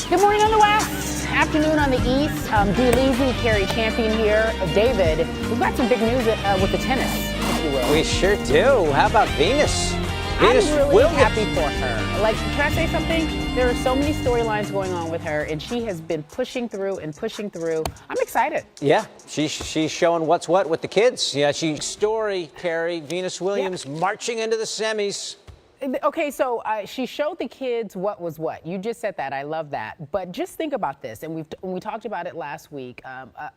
Good morning on the west, afternoon on the east. D. Cari Champion here. David, we've got some big news with the tennis, if you will. We sure do. How about Venus? I'm really happy for her. Like, can I say something? There are so many storylines going on with her, and she has been pushing through and pushing through. I'm excited. Yeah, she's showing what's what with the kids. Yeah, story, Cari, Venus Williams marching into the semis. Okay, so she showed the kids what was what. You just said that. I love that. But just think about this, and we talked about it last week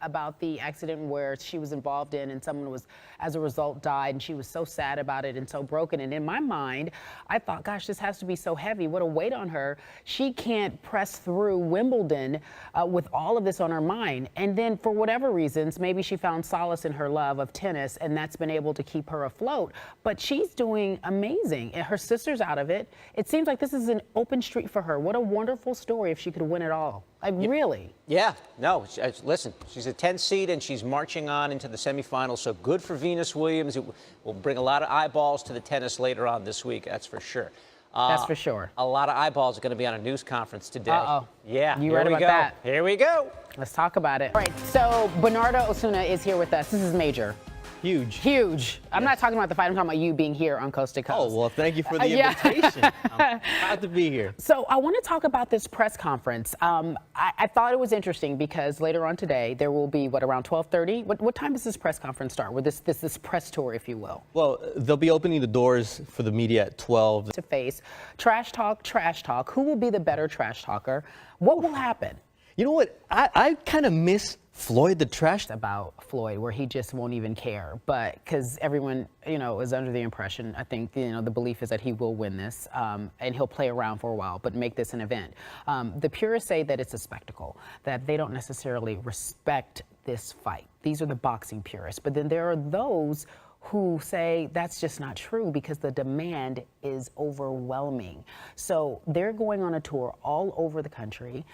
about the accident where she was involved in, and someone was, as a result, died, and she was so sad about it and so broken. And in my mind, I thought, gosh, this has to be so heavy. What a weight on her. She can't press through Wimbledon with all of this on her mind. And then, for whatever reasons, maybe she found solace in her love of tennis, and that's been able to keep her afloat. But she's doing amazing. And her sister's out of it. It seems like this is an open street for her. What a wonderful story if she could win it all. Really. Yeah, no, listen, she's a 10 seed and she's marching on into the semifinals. So good for Venus Williams. It will bring a lot of eyeballs to the tennis later on this week. That's for sure. That's for sure. A lot of eyeballs are going to be on a news conference today. Uh-oh. Yeah. You read about that? Here we go. Let's talk about it. All right, so Bernardo Osuna is here with us. This is major. Huge. Huge. I'm not talking about the fight. I'm talking about you being here on Coast to Coast. Oh, well, thank you for the invitation. I'm proud to be here. So I want to talk about this press conference. I thought it was interesting because later on today, there will be, around 12:30? What time does this press conference start? With this press tour, if you will? Well, they'll be opening the doors for the media at 12. To face trash talk. Who will be the better trash talker? What will happen? You know what? I kind of miss Floyd the trash about Floyd, where he just won't even care, but because everyone, is under the impression, I think, the belief is that he will win this, and he'll play around for a while, but make this an event. The purists say that it's a spectacle, that they don't necessarily respect this fight. These are the boxing purists, but then there are those who say that's just not true because the demand is overwhelming. So they're going on a tour all over the country,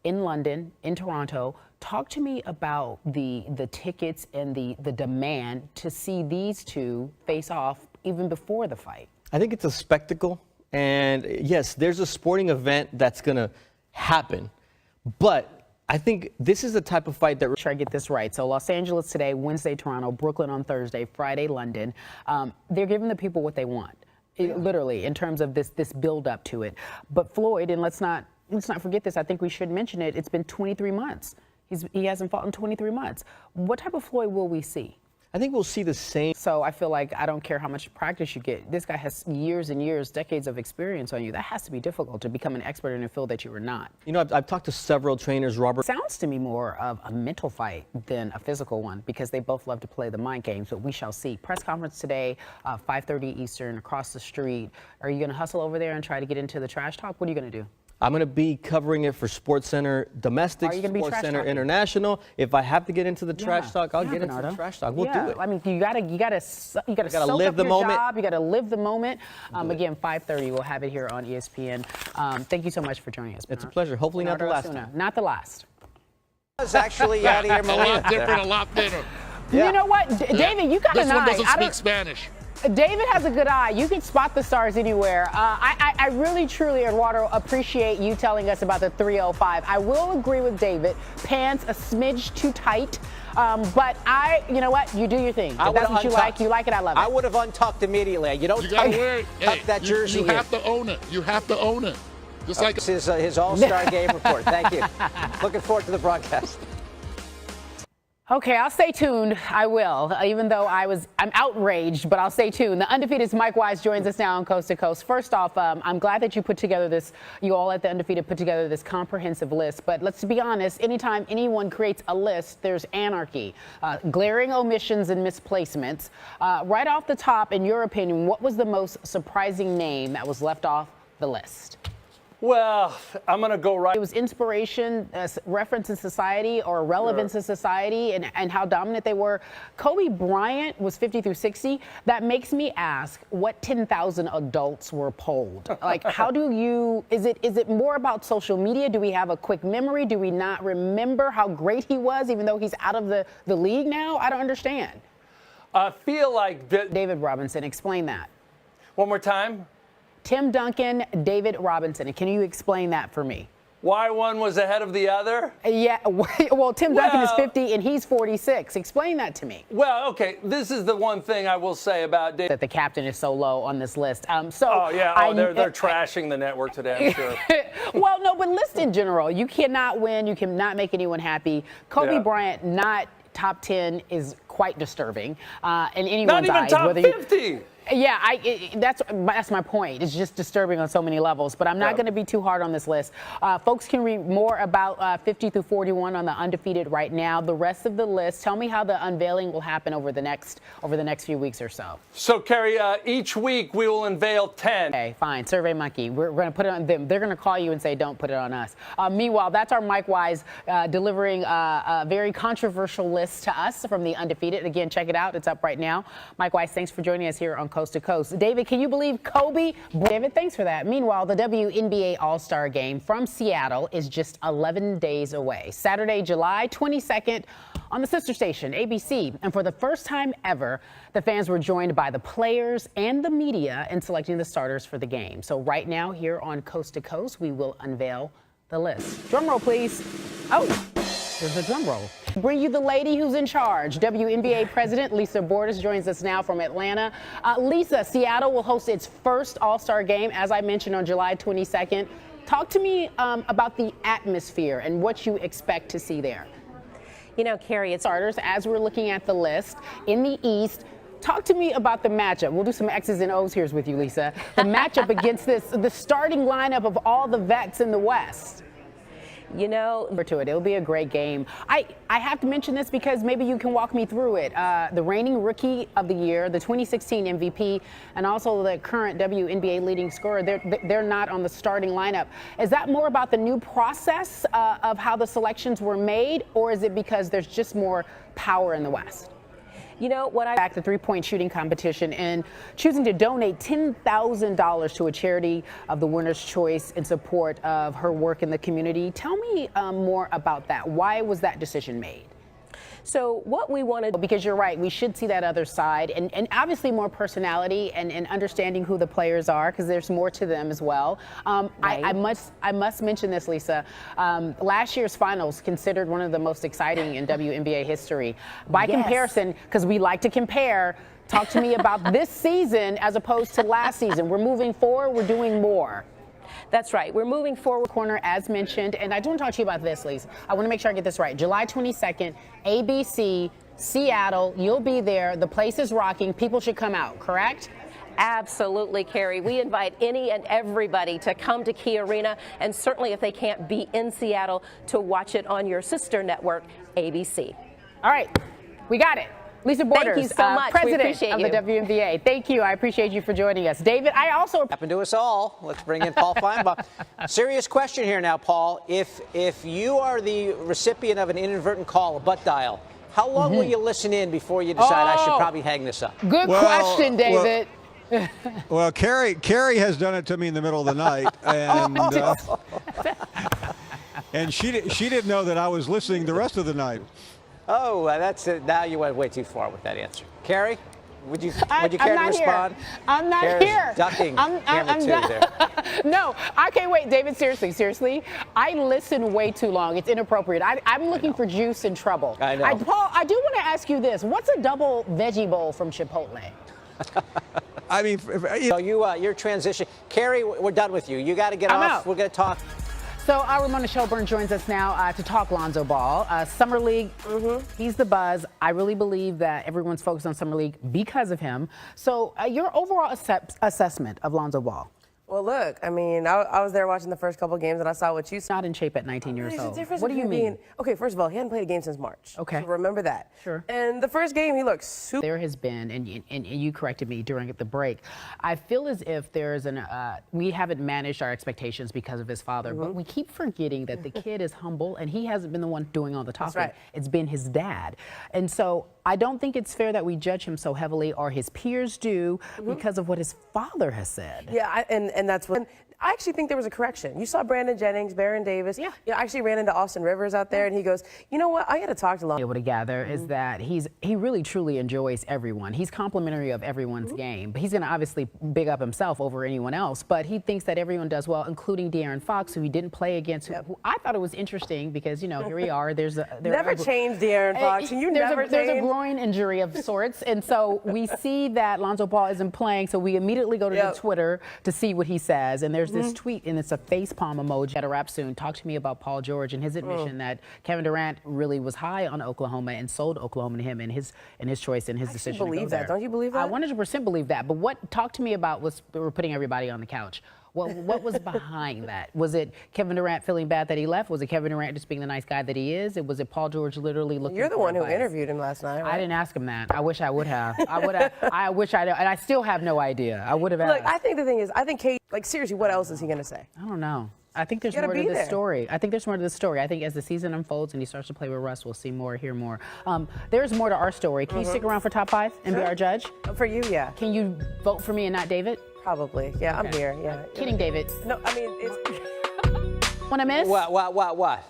in London, in Toronto. Talk to me about the tickets and the demand to see these two face off even before the fight. I think it's a spectacle, and yes, there's a sporting event that's going to happen, but I think this is the type of fight that... Make sure I get this right. So Los Angeles today, Wednesday, Toronto, Brooklyn on Thursday, Friday, London. They're giving the people what they want, literally, in terms of this build up to it. But Floyd, and let's not forget this, I think we should mention it, it's been 23 months. He hasn't fought in 23 months. What type of Floyd will we see? I think we'll see the same. So I feel like I don't care how much practice you get. This guy has years and years, decades of experience on you. That has to be difficult to become an expert in a field that you are not. I've talked to several trainers, Robert. Sounds to me more of a mental fight than a physical one because they both love to play the mind games, but we shall see. Press conference today, 5:30 Eastern, across the street. Are you going to hustle over there and try to get into the trash talk? What are you going to do? I'm going to be covering it for SportsCenter Domestic, SportsCenter International. If I have to get into the trash talk, I'll get into the trash talk. We'll do it. I mean, you gotta soak live up the your moment. job. You got to live the moment. Again, 5:30. We'll have it here on ESPN. Thank you so much for joining us. It's a pleasure. Hopefully not the last time. Not the last. It's actually out of your a lot different, a lot better. Yeah. You know what, David? You got an eye. This one doesn't speak Spanish. David has a good eye. You can spot the stars anywhere. I really, truly, Eduardo, appreciate you telling us about the 305. I will agree with David. Pants a smidge too tight. But you know what? You do your thing. If that's what you like it, I love it. I would have untucked immediately. You don't tuck that jersey. You have to own it. You have to own it. Just like his All-Star Game report. Thank you. Looking forward to the broadcast. Okay, I'll stay tuned. I will, even though I'm outraged, but I'll stay tuned. The Undefeated's Mike Wise joins us now on Coast to Coast. First off, I'm glad that you all at the Undefeated put together this comprehensive list. But let's be honest, anytime anyone creates a list, there's anarchy, glaring omissions and misplacements. Right off the top, in your opinion, what was the most surprising name that was left off the list? Well, I'm going to go right. It was inspiration, reference in society, or relevance in society, and how dominant they were. Kobe Bryant was 50 through 60. That makes me ask, what 10,000 adults were polled? Like, how do you, is it more about social media? Do we have a quick memory? Do we not remember how great he was, even though he's out of the league now? I don't understand. I feel like David Robinson, explain that. One more time. Tim Duncan, David Robinson. Can you explain that for me? Why one was ahead of the other? Yeah, well, Tim Duncan is Well- 50 and he's 46. Explain that to me. Well, okay, this is the one thing I will say about Dave. That the captain is so low on this list. They're trashing the network today, I'm sure. Well, no, but list in general. You cannot win. You cannot make anyone happy. Kobe Yeah. Bryant not top 10 is quite disturbing in anyone's Not even eyes. top 50. Yeah, that's my point. It's just disturbing on so many levels. But I'm not going to be too hard on this list. Folks can read more about 50 through 41 on the Undefeated right now. The rest of the list, tell me how the unveiling will happen over the next few weeks or so. So, Cari, each week we will unveil 10. Okay, fine. Survey Monkey. We're going to put it on them. They're going to call you and say, don't put it on us. Meanwhile, that's our Mike Wise delivering a very controversial list to us from the Undefeated. Again, check it out. It's up right now. Mike Wise, thanks for joining us here on Coast to Coast. David, can you believe Kobe? David, thanks for that. Meanwhile, the WNBA All-Star Game from Seattle is just 11 days away. Saturday, July 22nd on the sister station, ABC. And for the first time ever, the fans were joined by the players and the media in selecting the starters for the game. So right now here on Coast to Coast, we will unveil the list. Drum roll, please. Oh, there's a drum roll. Bring you the lady who's in charge. WNBA President Lisa Borders joins us now from Atlanta. Lisa, Seattle will host its first All-Star game, as I mentioned, on July 22nd. Talk to me about the atmosphere and what you expect to see there. You know, Cari, it's Starters, as we're looking at the list, in the East, talk to me about the matchup. We'll do some X's and O's here with you, Lisa. The matchup against the starting lineup of all the vets in the West. you know, To it. It'll be a great game. I have to mention this because maybe you can walk me through it. The reigning Rookie of the Year, the 2016 MVP, and also the current WNBA leading scorer, they're not on the starting lineup. Is that more about the new process of how the selections were made, or is it because there's just more power in the West? you know what I Back the three-point shooting competition and choosing to donate $10,000 to a charity of the winner's choice in support of her work in the community. Tell me more about that. Why was that decision made? So what we wanted, Because you're right, we should see that other side and obviously more personality and understanding who the players are, because there's more to them as well. I must mention this, Lisa. Last year's finals considered one of the most exciting in WNBA history. By comparison, because we like to compare, talk to me about this season as opposed to last season. We're moving forward, we're doing more. that's right, we're moving forward. Corner, as mentioned, and I do want to talk to you about this, Lisa. I want to make sure I get this right. July 22nd, ABC, Seattle. You'll be there. The place is rocking. People should come out, correct? Absolutely, Cari. We invite any and everybody to come to Key Arena, and certainly if they can't be in Seattle, to watch it on your sister network, ABC. All right, we got it. Lisa Borders, you so much. We president appreciate of the you. WNBA. Thank you. I appreciate you for joining us. David, I also Happened to us all. Let's bring in Paul Feinbaum. Serious question here now, Paul. If you are the recipient of an inadvertent call, a butt dial, how long will you listen in before you decide I should probably hang this up? good question, David. Well, Cari has done it to me in the middle of the night, and she didn't know that I was listening the rest of the night. Oh, that's it. Now you went way too far with that answer. Cari, would you care I'm to not respond? Here. I'm not Kara's here. ducking I'm camera two not- there. No, I can't wait, David. Seriously, I listen way too long. It's inappropriate. I'm looking for juice and trouble. I know. Paul, I do want to ask you this: what's a double veggie bowl from Chipotle? I mean, So your transition, Cari, we're done with you. You got to get I'm off. out. We're going to talk. So our Ramona Shelburne joins us now to talk Lonzo Ball. Summer League, he's the buzz. I really believe that everyone's focused on Summer League because of him. So your overall assessment of Lonzo Ball? Well, look, I mean, I was there watching the first couple games, and I saw what you saw. Not in shape at 19 years There's a old. difference What do you between mean? okay, first of all, he hadn't played a game since March. Okay. So remember that. Sure. And the first game, he looked super. There has been, and you corrected me during the break, I feel as if there's we haven't managed our expectations because of his father, but we keep forgetting that the kid is humble and he hasn't been the one doing all the talking. right. It's been his dad. And so I don't think it's fair that we judge him so heavily, or his peers do, because of what his father has said. Yeah, and that's what. I actually think there was a correction. You saw Brandon Jennings, Baron Davis. Yeah. You know, I actually ran into Austin Rivers out there, and he goes, you know what? I got to talk to Lon. Able to gather is that he really truly enjoys everyone. He's complimentary of everyone's game, but he's going to obviously big up himself over anyone else. But he thinks that everyone does well, including De'Aaron Fox, who he didn't play against. Who I thought it was interesting because here we are. Never changed De'Aaron Fox, and you never changed. There's a groin injury of sorts, and so we see that Lonzo Ball isn't playing, so we immediately go to the Twitter to see what he says, and there's this tweet, and it's a facepalm emoji. At a wrap soon. Talk to me about Paul George and his admission that Kevin Durant really was high on Oklahoma and sold Oklahoma to him and his choice and his decision. I believe that. Don't you believe that? I 100% believe that. But talk to me about we're putting everybody on the couch. What was behind that? Was it Kevin Durant feeling bad that he left? Was it Kevin Durant just being the nice guy that he is? Was it Paul George literally looking? You're the one who interviewed him last night, right? I didn't ask him that. I wish I would have. I wish I, and I still have no idea. I would have asked. Look, I think the thing is, seriously, what else is he going to say? I don't know. I think there's more to this story. I think there's more to this story. I think as the season unfolds and he starts to play with Russ, we'll see more, hear more. There's more to our story. Can you stick around for top 5 and be our judge? For you, yeah. Can you vote for me and not David? Probably. Yeah, okay. I'm here. Yeah. Kidding, David. No, I mean, it's. Want to miss? What?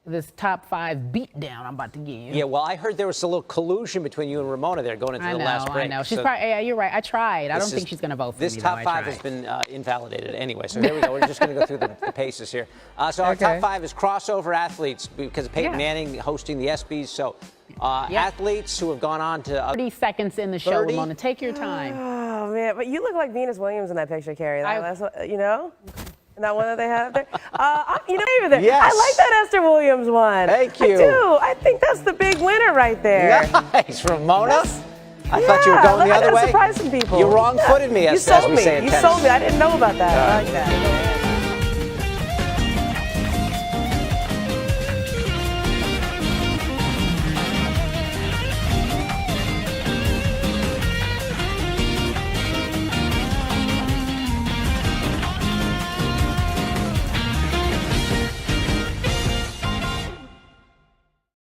This top 5 beatdown I'm about to give you. Yeah, well, I heard there was a little collusion between you and Ramona there going into the last break. I know. She's probably, yeah, you're right. I tried. I don't think she's going to vote for me. This top 5 has been invalidated anyway. So here we go. We're just going to go through the paces here. So our top 5 is crossover athletes because of Peyton Manning hosting the ESPYs. So athletes who have gone on to 30 seconds in the show, Ramona. Take your time. Oh man, but you look like Venus Williams in that picture, Carrie. That's what, you know. And that one that they have there. David there. Yes. I like that Esther Williams one. Thank you. I do. I think that's the big winner right there. Nice, Ramona. I thought you were going the other way. Surprised some people. You wrong-footed me, as we say in tennis. You sold me. I didn't know about that. I like that.